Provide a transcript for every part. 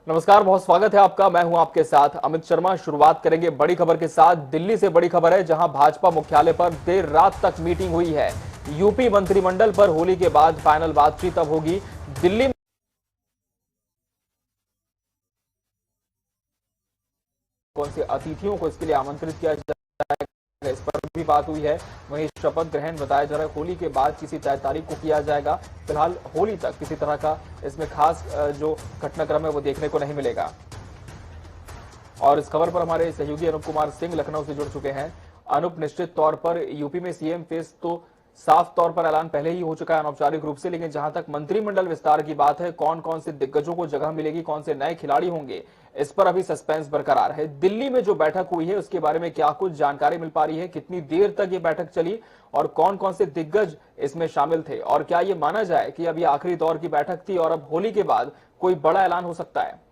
नमस्कार, बहुत स्वागत है आपका। मैं हूं आपके साथ अमित शर्मा। शुरुआत करेंगे बड़ी खबर के साथ। दिल्ली से बड़ी खबर है, जहां भाजपा मुख्यालय पर देर रात तक मीटिंग हुई है। यूपी मंत्रिमंडल पर होली के बाद फाइनल बातचीत अब होगी। दिल्ली में कौन से अतिथियों को इसके लिए आमंत्रित किया जाएगा, इस पर भी बात हुई है। वहीं शपथ ग्रहण बताया जा रहा है होली के बाद किसी तय तारीख को किया जाएगा। फिलहाल होली तक किसी तरह का इसमें खास जो घटनाक्रम है वो देखने को नहीं मिलेगा। और इस खबर पर हमारे सहयोगी अनूप कुमार सिंह लखनऊ से जुड़ चुके हैं। अनूप, निश्चित तौर पर यूपी में सीएम फेस तो साफ तौर पर ऐलान पहले ही हो चुका है अनौपचारिक रूप से, लेकिन जहां तक मंत्रिमंडल विस्तार की बात है, कौन कौन से दिग्गजों को जगह मिलेगी, कौन से नए खिलाड़ी होंगे, इस पर अभी सस्पेंस बरकरार है। दिल्ली में जो बैठक हुई है उसके बारे में क्या कुछ जानकारी मिल पा रही है, कितनी देर तक ये बैठक चली और कौन कौन से दिग्गज इसमें शामिल थे, और क्या ये माना जाए कि अब ये आखिरी दौर की बैठक थी और अब होली के बाद कोई बड़ा ऐलान हो सकता है?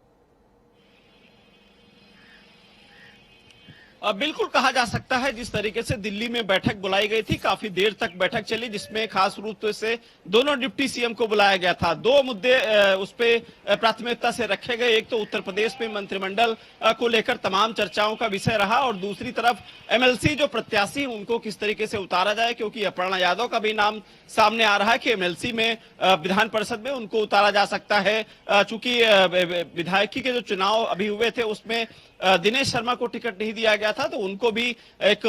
बिल्कुल कहा जा सकता है। जिस तरीके से दिल्ली में बैठक बुलाई गई थी, काफी देर तक बैठक चली, जिसमें खास रूप से दोनों डिप्टी सीएम को बुलाया गया था। दो मुद्दे उस पे प्राथमिकता से रखे गए। एक तो उत्तर प्रदेश में मंत्रिमंडल को लेकर तमाम चर्चाओं का विषय रहा, और दूसरी तरफ एमएलसी जो प्रत्याशी हैं उनको किस तरीके से उतारा जाए, क्योंकि अपर्णा यादव का भी नाम सामने आ रहा है कि एमएलसी में विधान परिषद में उनको उतारा जा सकता है। चूंकि विधायकी के जो चुनाव अभी हुए थे उसमें दिनेश शर्मा को टिकट नहीं दिया गया था, तो उनको भी एक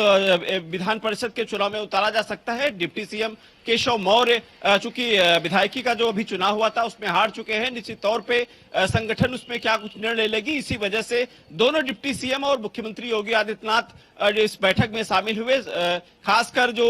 विधान परिषद के चुनाव में उतारा जा सकता है। डिप्टी सीएम केशव मौर्य चूंकि विधायकी का जो अभी चुनाव हुआ था उसमें हार चुके हैं, निश्चित तौर पे संगठन उसमें क्या कुछ निर्णय लेगी, इसी वजह से दोनों डिप्टी सीएम और मुख्यमंत्री योगी आदित्यनाथ जो इस बैठक में शामिल हुए। खासकर जो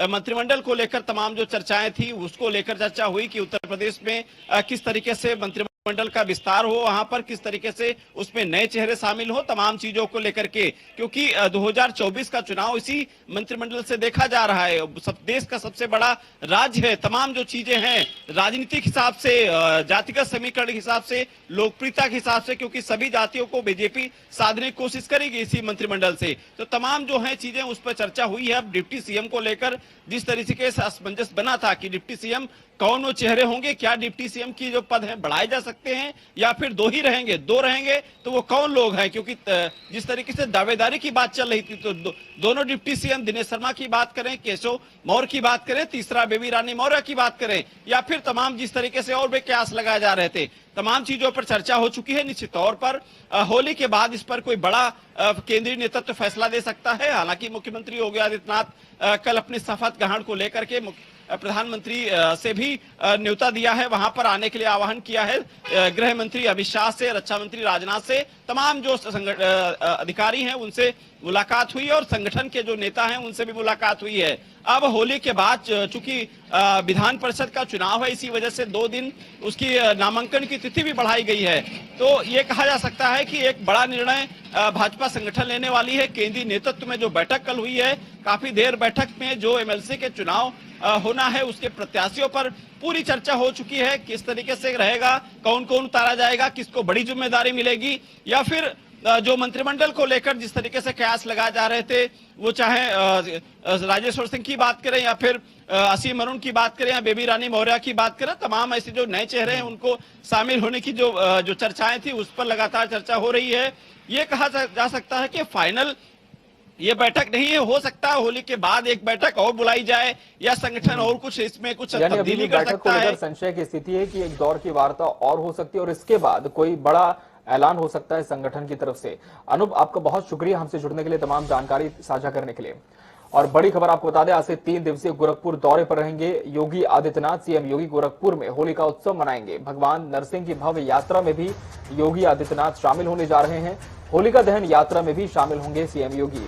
मंत्रिमंडल को लेकर तमाम जो चर्चाएं थी उसको लेकर चर्चा हुई कि उत्तर प्रदेश में किस तरीके से मंत्रिमंडल का विस्तार हो, वहां पर किस तरीके से उसमें नए चेहरे शामिल हो, तमाम चीजों को लेकर के, क्योंकि 2024 का चुनाव इसी मंत्रिमंडल से देखा जा रहा है। देश का सबसे बड़ा राज्य है, तमाम जो चीजें हैं राजनीतिक हिसाब से, जातिगत समीकरण के हिसाब से, लोकप्रियता के हिसाब से, क्योंकि सभी जातियों को बीजेपी साधने की कोशिश करेगी इसी मंत्रिमंडल से, तो तमाम जो है चीजें उस पर चर्चा हुई है। अब डिप्टी सीएम को लेकर जिस तरीके से असमंजस बना था कि डिप्टी सीएम कौन वो चेहरे होंगे, क्या डिप्टी सीएम की जो पद हैं बढ़ाए जा सकते हैं या फिर दो ही रहेंगे, दो रहेंगे तो वो कौन लोग हैं, क्योंकि जिस तरीके से दावेदारी की बात चल रही थी तो दोनों डिप्टी सीएम दिनेश शर्मा की बात करें, केशव मौर्य की बात करें, तीसरा बेबी रानी मौर्य की बात करें, या फिर तमाम जिस तरीके से और भी कयास लगाए जा रहे थे, तमाम चीजों पर चर्चा हो चुकी है। निश्चित तौर पर होली के बाद इस पर कोई बड़ा केंद्रीय नेतृत्व फैसला दे सकता है। हालांकि मुख्यमंत्री योगी आदित्यनाथ कल अपनी शपथ ग्रहण को लेकर के प्रधानमंत्री से भी न्योता दिया है, वहां पर आने के लिए आह्वान किया है। गृह मंत्री अमित शाह से, रक्षा मंत्री राजनाथ से, तमाम जो अधिकारी हैं उनसे मुलाकात हुई और संगठन के जो नेता हैं उनसे भी मुलाकात हुई है। अब होली के बाद चूंकि विधान परिषद का चुनाव है, इसी वजह से 2 दिन उसकी नामांकन की तिथि भी बढ़ाई गई है, तो ये कहा जा सकता है कि एक बड़ा निर्णय भाजपा संगठन लेने वाली है। केंद्रीय नेतृत्व में जो बैठक कल हुई है, काफी देर बैठक में जो एमएलसी के चुनाव होना है उसके प्रत्याशियों पर पूरी चर्चा हो चुकी है। किस तरीके से रहेगा, कौन कौन उतारा जाएगा, किसको बड़ी जिम्मेदारी मिलेगी, या फिर जो मंत्रिमंडल को लेकर जिस तरीके से कयास लगाए जा रहे थे, वो चाहे राजेश्वर सिंह की बात करें या फिर असीम अरुण की बात करें या बेबी रानी मौर्य की बात करें, तमाम ऐसे जो नए चेहरे हैं उनको शामिल होने की जो चर्चाएं थी उस पर लगातार चर्चा हो रही है। ये कहा जा सकता है कि फाइनल ये बैठक नहीं है, हो सकता है होली के बाद एक बैठक और बुलाई जाए या संगठन और कुछ इसमें कुछ तब्दीली कर सकता है। संशय की स्थिति है कि एक दौर की वार्ता और हो सकती है और इसके बाद कोई बड़ा ऐलान हो सकता है संगठन की तरफ से। अनूप, आपका बहुत शुक्रिया हमसे जुड़ने के लिए, तमाम जानकारी साझा करने के लिए। और बड़ी खबर आपको बता दें, आज से 3 दिवसीय गोरखपुर दौरे पर रहेंगे योगी आदित्यनाथ। सीएम योगी गोरखपुर में होली का उत्सव मनाएंगे। भगवान नरसिंह की भव्य यात्रा में भी योगी आदित्यनाथ शामिल होने जा रहे हैं। होलिका दहन यात्रा में भी शामिल होंगे सीएम योगी।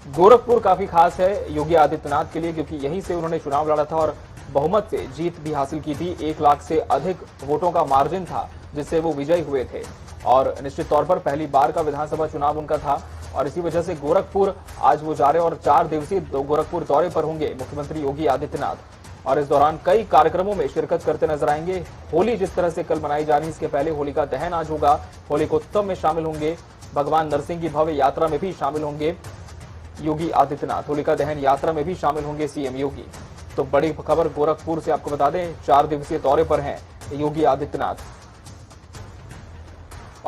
गोरखपुर काफी खास है योगी आदित्यनाथ के लिए, क्योंकि यहीं से उन्होंने चुनाव लड़ा था और बहुमत से जीत भी हासिल की थी। 1 लाख से अधिक वोटों का मार्जिन था जिससे वो विजयी हुए थे, और निश्चित तौर पर पहली बार का विधानसभा चुनाव उनका था, और इसी वजह से गोरखपुर आज वो जा रहे और 4 दिवसीय गोरखपुर दौरे पर होंगे मुख्यमंत्री योगी आदित्यनाथ। और इस दौरान कई कार्यक्रमों में शिरकत करते नजर आएंगे। होली जिस तरह से कल मनाई जानी, इसके पहले होलिका दहन आज होगा। होलिकोत्सव में शामिल होंगे, भगवान नरसिंह की भव्य यात्रा में भी शामिल होंगे योगी आदित्यनाथ। होलिका दहन यात्रा में भी शामिल होंगे सीएम योगी। तो बड़ी खबर गोरखपुर से आपको बता दें, 4 दिवसीय दौरे पर हैं योगी आदित्यनाथ।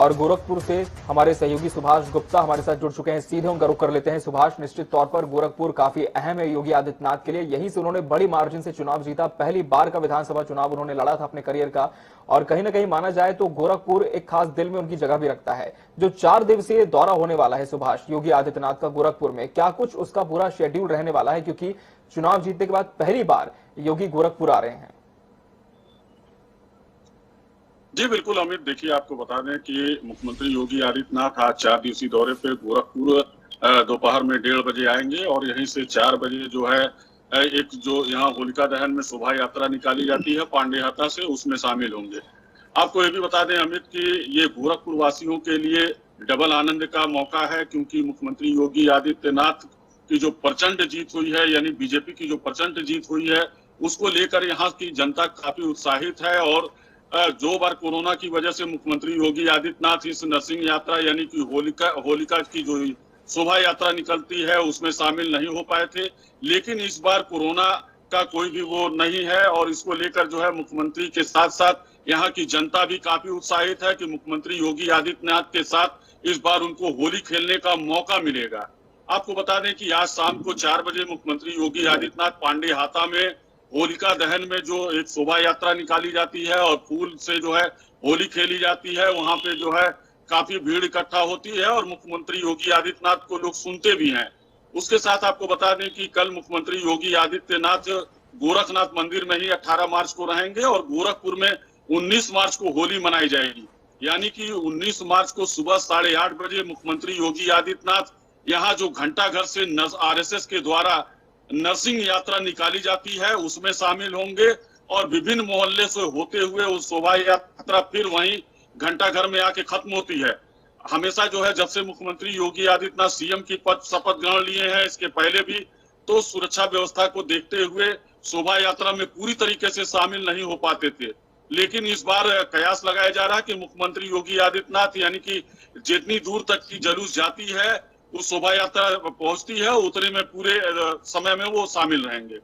और गोरखपुर से हमारे सहयोगी सुभाष गुप्ता हमारे साथ जुड़ चुके हैं। सीधे उनका रुख कर लेते हैं। सुभाष, निश्चित तौर पर गोरखपुर काफी अहम है योगी आदित्यनाथ के लिए। यहीं से उन्होंने बड़ी मार्जिन से चुनाव जीता। पहली बार का विधानसभा चुनाव उन्होंने लड़ा था अपने करियर का, और कहीं ना कहीं माना जाए तो गोरखपुर एक खास दिल में उनकी जगह भी रखता है। जो 4 दिवसीय दौरा होने वाला है सुभाष योगी आदित्यनाथ का गोरखपुर में, क्या कुछ उसका पूरा शेड्यूल रहने वाला है, क्योंकि चुनाव जीतने के बाद पहली बार योगी गोरखपुर आ रहे हैं? जी बिल्कुल अमित, देखिए आपको बता दें कि मुख्यमंत्री योगी आदित्यनाथ आज 4 दिवसीय दौरे पे गोरखपुर दोपहर में 1:30 बजे आएंगे और यहीं से 4 बजे जो है एक जो यहाँ होलिका दहन में शोभा यात्रा निकाली जाती है पांडेहाता से, उसमें शामिल होंगे। आपको ये भी बता दें अमित कि ये गोरखपुर वासियों के लिए डबल आनंद का मौका है, क्योंकि मुख्यमंत्री योगी आदित्यनाथ की जो प्रचंड जीत हुई है, यानी बीजेपी की जो प्रचंड जीत हुई है, उसको लेकर यहाँ की जनता काफी उत्साहित है। और जो बार कोरोना की वजह से मुख्यमंत्री योगी आदित्यनाथ इस नरसिंह यात्रा यानी कि होलिका की जो शोभा यात्रा निकलती है उसमें शामिल नहीं हो पाए थे, लेकिन इस बार कोरोना का कोई भी वो नहीं है और इसको लेकर जो है मुख्यमंत्री के साथ साथ यहाँ की जनता भी काफी उत्साहित है कि मुख्यमंत्री योगी आदित्यनाथ के साथ इस बार उनको होली खेलने का मौका मिलेगा। आपको बता दें कि आज शाम को 4 बजे मुख्यमंत्री योगी आदित्यनाथ पांडेहाता में होलिका दहन में जो एक शोभा यात्रा निकाली जाती है और फूल से जो है होली खेली जाती है, वहां पे जो है काफी भीड़ इकट्ठा होती है और मुख्यमंत्री योगी आदित्यनाथ को लोग सुनते भी हैं। उसके साथ आपको बता दें कि कल मुख्यमंत्री योगी आदित्यनाथ गोरखनाथ मंदिर में ही 18 मार्च को रहेंगे और गोरखपुर में 19 मार्च को होली मनाई जाएगी। यानी कि 19 मार्च को सुबह 8:30 बजे मुख्यमंत्री योगी आदित्यनाथ यहाँ जो घंटाघर से RSS के द्वारा नरसिंह यात्रा निकाली जाती है उसमें शामिल होंगे और विभिन्न मोहल्ले से होते हुए उस शोभा यात्रा फिर वहीं घंटाघर में आके खत्म होती है। हमेशा जो है जब से मुख्यमंत्री योगी आदित्यनाथ सीएम की पद शपथ ग्रहण लिए हैं, इसके पहले भी तो सुरक्षा व्यवस्था को देखते हुए शोभा यात्रा में पूरी तरीके से शामिल नहीं हो पाते थे, लेकिन इस बार कयास लगाया जा रहा है कि मुख्यमंत्री योगी आदित्यनाथ यानी कि जितनी दूर तक की जुलूस जाती है उस शोभा यात्रा पहुंचती है उतने में पूरे समय में वो शामिल रहेंगे।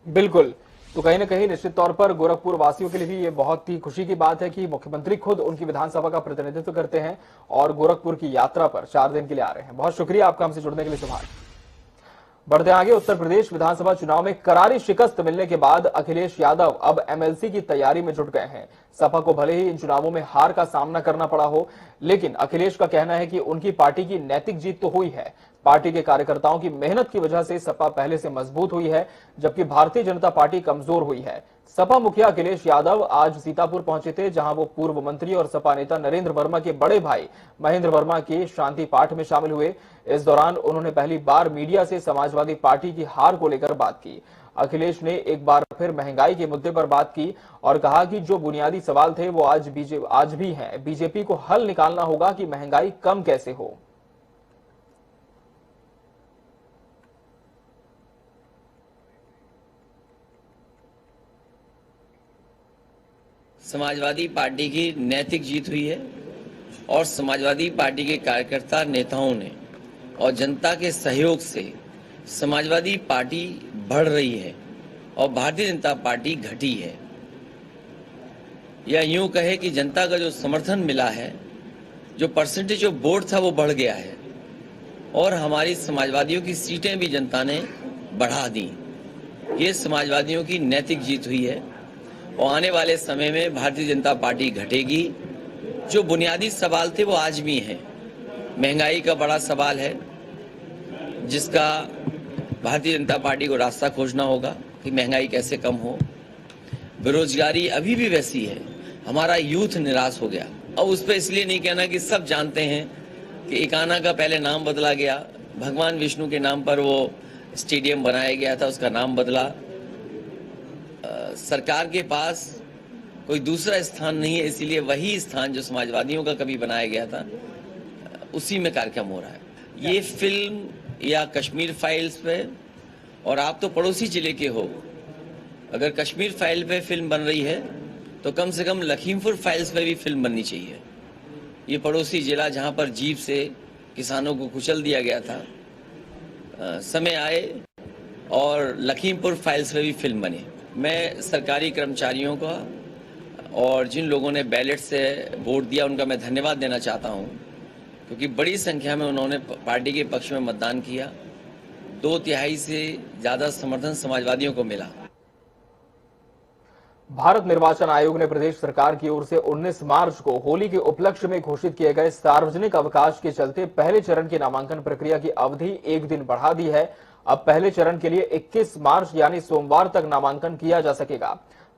बिल्कुल, तो कहीं ना कहीं निश्चित तौर पर गोरखपुर वासियों के लिए भी ये बहुत ही खुशी की बात है कि मुख्यमंत्री खुद उनकी विधानसभा का प्रतिनिधित्व करते हैं और गोरखपुर की यात्रा पर 4 दिन के लिए आ रहे हैं। बहुत शुक्रिया आपका हमसे जुड़ने के लिए सुभाष। बढ़ते आगे, उत्तर प्रदेश विधानसभा चुनाव में करारी शिकस्त मिलने के बाद अखिलेश यादव अब MLC की तैयारी में जुट गए हैं। सपा को भले ही इन चुनावों में हार का सामना करना पड़ा हो, लेकिन अखिलेश का कहना है कि उनकी पार्टी की नैतिक जीत तो हुई है। पार्टी के कार्यकर्ताओं की मेहनत की वजह से सपा पहले से मजबूत हुई है, जबकि भारतीय जनता पार्टी कमजोर हुई है। सपा मुखिया अखिलेश यादव आज सीतापुर पहुंचे थे, जहां वो पूर्व मंत्री और सपा नेता नरेंद्र वर्मा के बड़े भाई महेंद्र वर्मा के शांति पाठ में शामिल हुए। इस दौरान उन्होंने पहली बार मीडिया से समाजवादी पार्टी की हार को लेकर बात की। अखिलेश ने एक बार फिर महंगाई के मुद्दे पर बात की और कहा कि जो बुनियादी सवाल थे वो आज भी हैं। बीजेपी को हल निकालना होगा कि महंगाई कम कैसे हो। समाजवादी पार्टी की नैतिक जीत हुई है और समाजवादी पार्टी के कार्यकर्ता नेताओं ने और जनता के सहयोग से समाजवादी पार्टी बढ़ रही है और भारतीय जनता पार्टी घटी है। या यूं कहे कि जनता का जो समर्थन मिला है, जो परसेंटेज ऑफ वोट था वो बढ़ गया है और हमारी समाजवादियों की सीटें भी जनता ने बढ़ा दी। ये समाजवादियों की नैतिक जीत हुई है और आने वाले समय में भारतीय जनता पार्टी घटेगी। जो बुनियादी सवाल थे वो आज भी हैं। महंगाई का बड़ा सवाल है जिसका भारतीय जनता पार्टी को रास्ता खोजना होगा कि महंगाई कैसे कम हो। बेरोजगारी अभी भी वैसी है, हमारा यूथ निराश हो गया। अब उस पर इसलिए नहीं कहना कि सब जानते हैं कि इकाना का पहले नाम बदला गया, भगवान विष्णु के नाम पर वो स्टेडियम बनाया गया था, उसका नाम बदला। सरकार के पास कोई दूसरा स्थान नहीं है, इसीलिए वही स्थान जो समाजवादियों का कभी बनाया गया था उसी में कार्यक्रम हो रहा है। ये फिल्म या कश्मीर फाइल्स पे, और आप तो पड़ोसी जिले के हो, अगर कश्मीर फाइल पे फिल्म बन रही है तो कम से कम लखीमपुर फाइल्स पे भी फिल्म बननी चाहिए। ये पड़ोसी जिला जहां पर जीप से किसानों को कुचल दिया गया था, समय आए और लखीमपुर फाइल्स पे भी फिल्म बने। मैं सरकारी कर्मचारियों का और जिन लोगों ने बैलेट से वोट दिया उनका मैं धन्यवाद देना चाहता हूं, क्योंकि बड़ी संख्या में उन्होंने पार्टी के पक्ष में मतदान किया। 2/3 से ज्यादा समर्थन समाजवादियों को मिला। भारत निर्वाचन आयोग ने प्रदेश सरकार की ओर से 19 मार्च को होली के उपलक्ष्य में घोषित किए गए सार्वजनिक अवकाश के चलते पहले चरण की नामांकन प्रक्रिया की अवधि एक दिन बढ़ा दी है। अब पहले चरण के लिए 21 मार्च यानी सोमवार तक नामांकन किया जा सकेगा।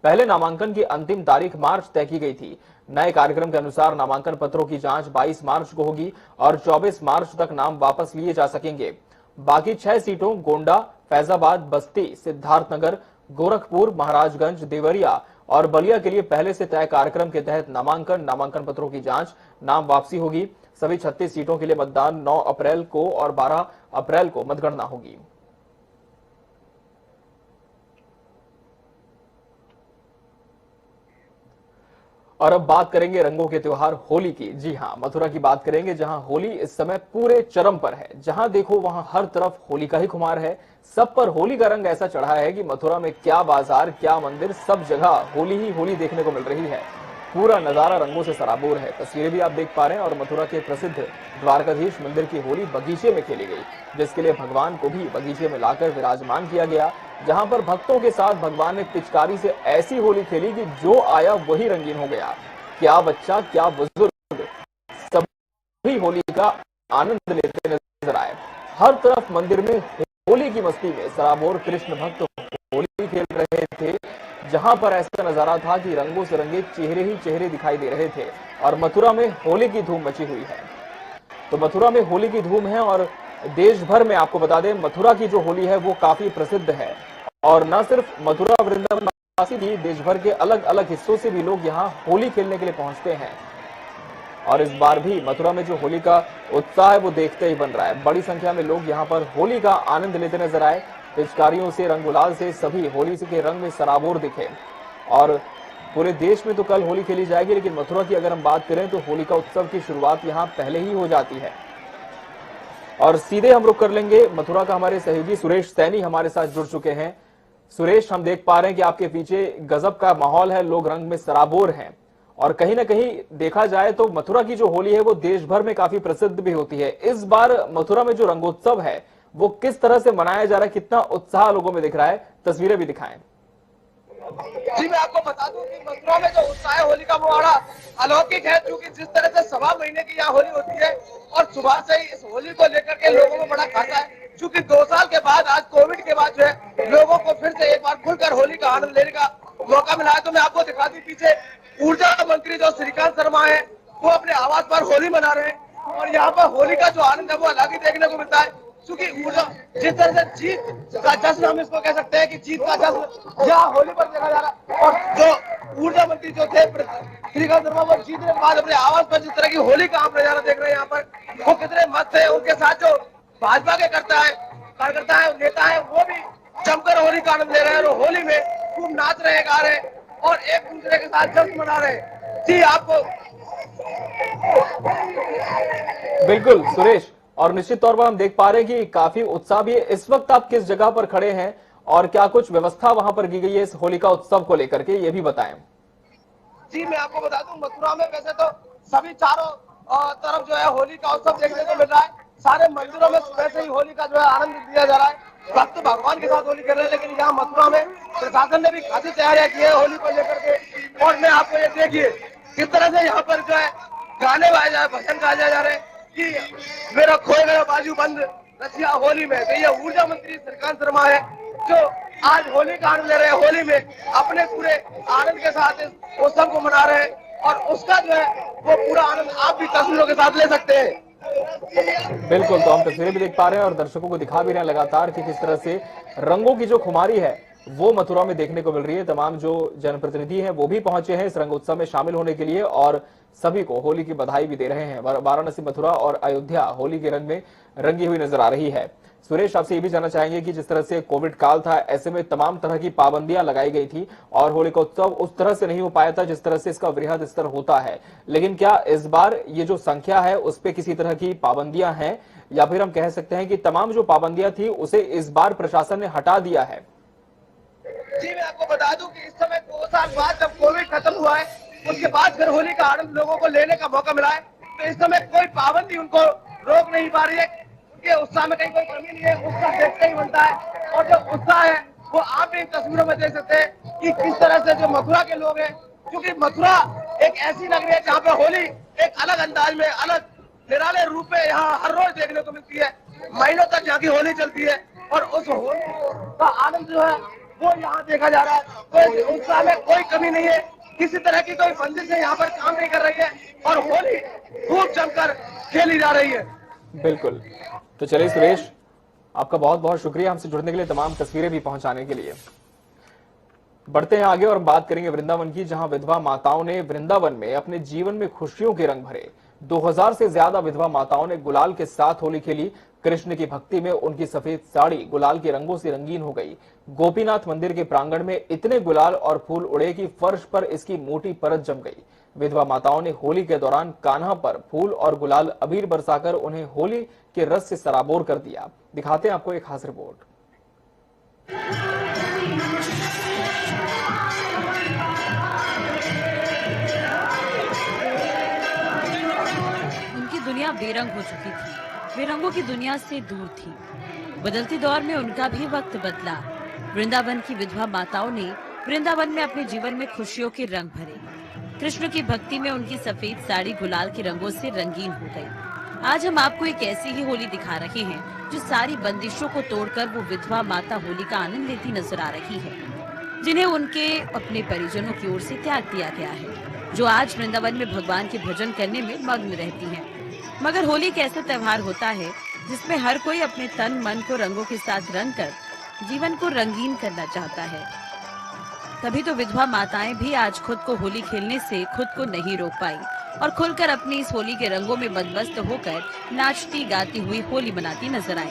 पहले नामांकन की अंतिम तारीख मार्च तय की गई थी। नए कार्यक्रम के अनुसार नामांकन पत्रों की जांच 22 मार्च को होगी और 24 मार्च तक नाम वापस लिए जा सकेंगे। बाकी 6 सीटों गोंडा, फैजाबाद, बस्ती, सिद्धार्थनगर, गोरखपुर, महाराजगंज, देवरिया और बलिया के लिए पहले से तय कार्यक्रम के तहत नामांकन पत्रों की जांच, नाम वापसी होगी। सभी 36 सीटों के लिए मतदान 9 अप्रैल को और 12 अप्रैल को मतगणना होगी। और अब बात करेंगे रंगों के त्योहार होली की। जी हां, मथुरा की बात करेंगे, जहां होली इस समय पूरे चरम पर है। जहां देखो वहां हर तरफ होली का ही खुमार है। सब पर होली का रंग ऐसा चढ़ा है कि मथुरा में क्या बाजार, क्या मंदिर, सब जगह होली ही होली देखने को मिल रही है। पूरा नजारा रंगों से सराबोर है। तस्वीरें भी आप देख पा रहे हैं। और मथुरा के प्रसिद्ध द्वारकाधीश मंदिर की होली बगीचे में खेली गई, जिसके लिए भगवान को भी बगीचे में लाकर विराजमान किया गया, जहां पर भक्तों के साथ भगवान ने पिचकारी से ऐसी होली खेली कि जो आया वही रंगीन हो गया। क्या बच्चा, क्या बुजुर्ग, सभी होली का आनंद लेते नजर आए। हर तरफ मंदिर में होली की मस्ती में सराबोर कृष्ण भक्त होली खेल रहे थे, जहां पर ऐसा नजारा था कि रंगों से रंगे चेहरे ही चेहरे दिखाई दे रहे थे। और मथुरा में होली की धूम मची हुई है। तो मथुरा में होली की धूम है और देश भर में आपको बता दें, मथुरा की जो होली है वो काफी प्रसिद्ध है। और न सिर्फ मथुरा वृंदावन भी, देश भर के अलग अलग हिस्सों से भी लोग यहाँ होली खेलने के लिए पहुंचते हैं। और इस बार भी मथुरा में जो होली का उत्साह है वो देखते ही बन रहा है। बड़ी संख्या में लोग यहाँ पर होली का आनंद लेते नजर आए। पिचकारियों से, रंग गुलाल से सभी होली के रंग में सराबोर दिखे। और पूरे देश में तो कल होली खेली जाएगी, लेकिन मथुरा की अगर हम बात करें तो होली का उत्सव की शुरुआत यहाँ पहले ही हो जाती है। और सीधे हम रुक कर लेंगे मथुरा का। हमारे सहयोगी सुरेश सैनी हमारे साथ जुड़ चुके हैं। सुरेश, हम देख पा रहे हैं कि आपके पीछे गजब का माहौल है, लोग रंग में सराबोर हैं। और कहीं ना कहीं देखा जाए तो मथुरा की जो होली है वो देश भर में काफी प्रसिद्ध भी होती है। इस बार मथुरा में जो रंगोत्सव है वो किस तरह से मनाया जा रहा है, कितना उत्साह लोगों में दिख रहा है, तस्वीरें भी दिखाएं। जी, मैं आपको बता दूं कि मथुरा में जो उत्साह है होली का वो बड़ा अलौकिक है, क्योंकि जिस तरह से 1.25 महीने की यहाँ होली होती है और सुबह से ही इस होली को लेकर के लोगों को बड़ा खासा है। क्योंकि 2 साल के बाद, आज कोविड के बाद जो है लोगों को फिर से एक बार खुलकर होली का आनंद लेने का मौका मिला है। तो मैं आपको दिखा दूं, पीछे ऊर्जा मंत्री जो श्रीकांत शर्मा है वो अपने आवास पर होली मना रहे हैं। और यहाँ पर होली का जो आनंद है वो अलग ही देखने को मिलता है। क्योंकि ऊर्जा, जिस तरह से जीत का जश्न हम इसको कह सकते हैं कि जीत का जश्न यहाँ होली पर देखा जा रहा है। और जो ऊर्जा मंत्री जो थे श्रीकांत शर्मा, वो जीतने के बाद अपने आवास पर जिस तरह की होली का आप नजारा देख रहे हैं यहाँ पर, वो कितने मस्त है। उनके साथ जो भाजपा के कार्यकर्ता है, नेता है, वो भी जमकर होली का आनंद ले रहे हैं और होली में खूब नाच रहे, गा रहे और एक दूसरे के साथ जश्न मना रहे हैं। जी, आपको बिल्कुल सुरेश, और निश्चित तौर पर हम देख पा रहे हैं कि काफी उत्साह भी है। इस वक्त आप किस जगह पर खड़े हैं और क्या कुछ व्यवस्था वहां पर की गई है इस होली का उत्सव को लेकर के, ये भी बताएं। जी, मैं आपको बता दूं, मथुरा में वैसे तो सभी चारों तरफ जो है होली का उत्सव देखने को मिल रहा है। सारे मंदिरों में वैसे ही होली का जो है आनंद लिया जा रहा है। भक्त भगवान के साथ होली कर रहे हैं, लेकिन यहाँ मथुरा में प्रशासन ने भी खासी तैयारियां की है होली को लेकर के। और मैं आपको ये देखिए किस तरह से यहाँ पर जो है गाने गाए जा रहे, भजन गाए जा रहे हैं कि मेरा खोए गया बाजू बंद रसिया होली में। तो ये ऊर्जा मंत्री श्रीकांत शर्मा है जो आज होली का आनंद ले रहे हैं, होली में अपने पूरे आनंद के साथ इस उत्सव को मना रहे हैं। और उसका जो है वो पूरा आनंद आप भी तस्वीरों के साथ ले सकते हैं। बिल्कुल, तो हम तस्वीरें भी देख पा रहे हैं और दर्शकों को दिखा भी रहे हैं लगातार कि किस तरह से रंगों की जो खुमारी है वो मथुरा में देखने को मिल रही है। तमाम जो जनप्रतिनिधि हैं वो भी पहुंचे हैं इस रंगोत्सव में शामिल होने के लिए और सभी को होली की बधाई भी दे रहे हैं। वाराणसी, मथुरा और अयोध्या होली के रंग में रंगी हुई नजर आ रही है। सुरेश, आपसे ये भी जानना चाहेंगे कि जिस तरह से कोविड काल था, ऐसे में तमाम तरह की पाबंदियां लगाई गई थी और होली का उत्सव उस तरह से नहीं हो पाया था जिस तरह से इसका वृहद स्तर होता है, लेकिन क्या इस बार ये जो संख्या है उस पर किसी तरह की पाबंदियां हैं या फिर हम कह सकते हैं कि तमाम जो पाबंदियां थी उसे इस बार प्रशासन ने हटा दिया है? जी मैं आपको बता दूं कि इस समय 2 साल बाद जब कोविड खत्म हुआ है, उसके बाद फिर होली का आनंद लोगों को लेने का मौका मिला है, तो इस समय कोई पाबंदी उनको रोक नहीं पा रही है। उनके उत्साह में कहीं कोई कमी नहीं है, उत्साह देखते ही बनता है। और जो उत्साह है वो आप इन तस्वीरों में देख सकते हैं कि किस तरह से जो मथुरा के लोग हैं, क्योंकि मथुरा एक ऐसी नगरी है जहाँ पे होली एक अलग अंदाज में, अलग निराले रूप में यहाँ हर रोज देखने को मिलती है। महीनों तक यहाँ की होली चलती है और उस होली का आनंद जो है वो यहाँ देखा जा रहा है। तो उत्साह में कोई कमी नहीं है, किसी तरह की कोई बंदिश यहाँ पर काम नहीं कर रही है और होली खूब जमकर खेली जा रही है। बिल्कुल। तो चलिए सुरेश, आपका बहुत बहुत शुक्रिया हमसे जुड़ने के लिए, तमाम तस्वीरें भी पहुंचाने के लिए। बढ़ते हैं आगे और बात करेंगे वृंदावन की, जहां विधवा माताओं ने वृंदावन में अपने जीवन में खुशियों के रंग भरे। 2000 से ज्यादा विधवा माताओं ने गुलाल के साथ होली खेली। कृष्ण की भक्ति में उनकी सफेद साड़ी गुलाल के रंगों से रंगीन हो गई। गोपीनाथ मंदिर के प्रांगण में इतने गुलाल और फूल उड़े कि फर्श पर इसकी मोटी परत जम गई। विधवा माताओं ने होली के दौरान कान्हा पर फूल और गुलाल अबीर बरसाकर उन्हें होली के रस से सराबोर कर दिया। दिखाते हैं आपको एक खास रिपोर्ट। उनकी दुनिया बेरंग हो चुकी थी, वे रंगों की दुनिया से दूर थी। बदलते दौर में उनका भी वक्त बदला। वृंदावन की विधवा माताओं ने वृंदावन में अपने जीवन में खुशियों के रंग भरे। कृष्ण की भक्ति में उनकी सफेद साड़ी गुलाल के रंगों से रंगीन हो गई। आज हम आपको एक ऐसी ही होली दिखा रहे हैं जो सारी बंदिशों को तोड़कर वो विधवा माता होली का आनंद लेती नजर आ रही है, जिन्हें उनके अपने परिजनों की ओर से त्याग दिया गया है, जो आज वृंदावन में भगवान के भजन करने में मग्न रहती हैं। मगर होली एक ऐसा त्योहार होता है जिसमें हर कोई अपने तन मन को रंगों के साथ रंग कर जीवन को रंगीन करना चाहता है। तभी तो विधवा माताएं भी आज खुद को होली खेलने से खुद को नहीं रोक पाई और खुलकर अपनी इस होली के रंगों में मदमस्त होकर नाचती गाती हुई होली मनाती नजर आई।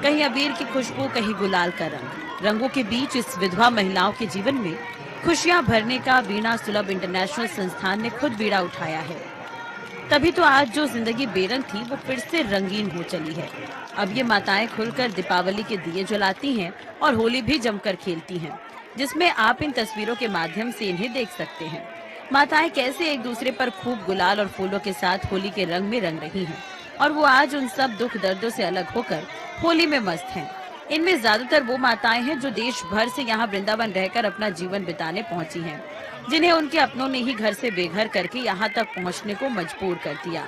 कहीं अबीर की खुशबू, कहीं गुलाल का रंग। रंगों के बीच इस विधवा महिलाओं के जीवन में खुशियां भरने का वीणा सुलभ इंटरनेशनल संस्थान ने खुद बीड़ा उठाया है। तभी तो आज जो जिंदगी बेरंग थी वो फिर से रंगीन हो चली है। अब ये माताएं खुलकर दीपावली के दिए जलाती हैं और होली भी जमकर खेलती हैं, जिसमें आप इन तस्वीरों के माध्यम से इन्हें देख सकते हैं। माताएं कैसे एक दूसरे पर खूब गुलाल और फूलों के साथ होली के रंग में रंग रही हैं और वो आज उन सब दुख दर्दों से अलग होकर होली में मस्त हैं। इनमें ज्यादातर वो माताएं हैं जो देश भर से यहाँ वृंदावन रहकर अपना जीवन बिताने पहुंची हैं, जिन्हें उनके अपनों ने ही घर से बेघर करके यहाँ तक पहुँचने को मजबूर कर दिया।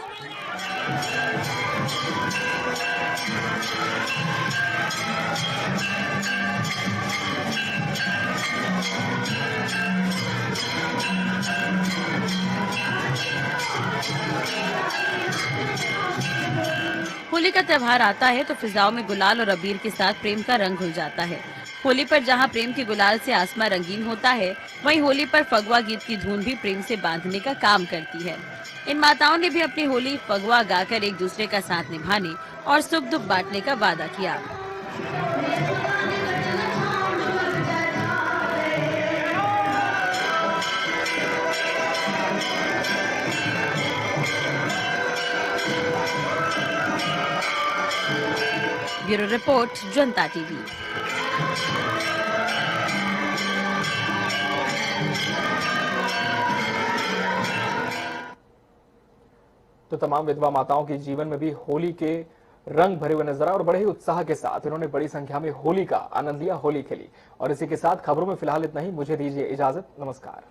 होली का त्योहार आता है तो फिजाओं में गुलाल और अबीर के साथ प्रेम का रंग घुल जाता है। होली पर जहां प्रेम के गुलाल से आसमां रंगीन होता है, वहीं होली पर फगवा गीत की धुन भी प्रेम से बांधने का काम करती है। इन माताओं ने भी अपनी होली फगवा गाकर एक दूसरे का साथ निभाने और सुख दुख बांटने का वादा किया। ब्यूरो रिपोर्ट, जनता टीवी। तो तमाम विधवा माताओं के जीवन में भी होली के रंग भरे हुए नजर आए और बड़े ही उत्साह के साथ इन्होंने बड़ी संख्या में होली का आनंद लिया, होली खेली। और इसी के साथ खबरों में फिलहाल इतना ही। मुझे दीजिए इजाजत, नमस्कार।